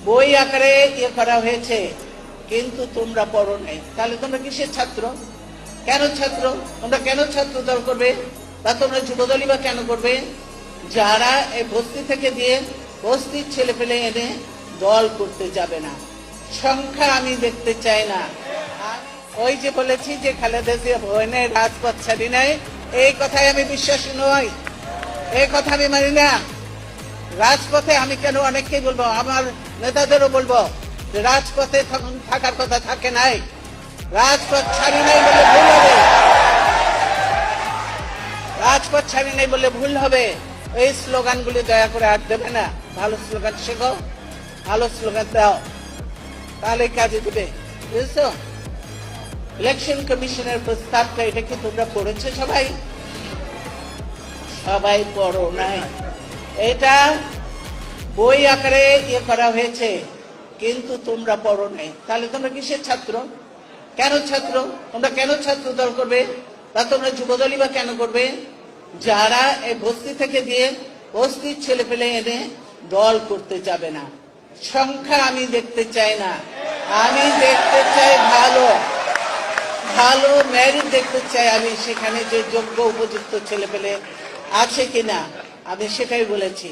বই আকারে ইয়ে করা হয়েছে, কিন্তু তোমরা পড়ো নাই। তাহলে তোমরা কিসের ছাত্র? কেন ছাত্র? তোমরা কেন ছাত্র দল করবে, বা তোমরা যুবদলই বা কেন করবে, যারা এই বস্তি থেকে দিয়ে বস্তির ছেলে পেলে এনে দল করতে যাবে না? সংখ্যা আমি দেখতে চাই না। ওই যে বলেছি যে খালেদা জিয়া ভবনের রাজপথ ছাড়ি নাই, এই কথায় আমি বিশ্বাসী নই, এই কথা আমি মানি না। রাজপথে আমি কেন অনেককেই বলবো, আমার নেতাদেরও বলবো যে রাজপথে থাকার কথা থাকে নাই, রাজপথ ছাড়ি নাই বলে ভুল হবে, রাজপথ ছাড়ি নাই বলে ভুল হবে। এই স্লোগানগুলি দয়া করে আর দেবে না। ভালো স্লোগান শেখো, ভালো স্লোগান দাও, তাহলে কাজে দেবে, বুঝছো? ইলেকশন কমিশনের প্রস্তাবটা, এটা কি তোমরা পড়েছো? সবাই সবাই পড়ো নাই। এটা বই আকারে ইয়ে করা হয়েছে, কিন্তু তোমরা পড়ো নাই। তাহলে তোমরা কিসের ছাত্র? কেন ছাত্র? তোমরা কেন ছাত্র দল করবে, বা তোমরা যুবদলই বা কেন করবে, যারা এই বস্তি থেকে দিয়ে বস্তির ছেলে পেলে এনে দল করতে যাবে না? সংখ্যা আমি দেখতে চাই না, আমি দেখতে চাই ভালো ভালো মেরিট দেখতে চাই। আমি সেখানে যে যোগ্য উপযুক্ত ছেলে পেলে আছে কিনা, আমি সেটাই বলেছি।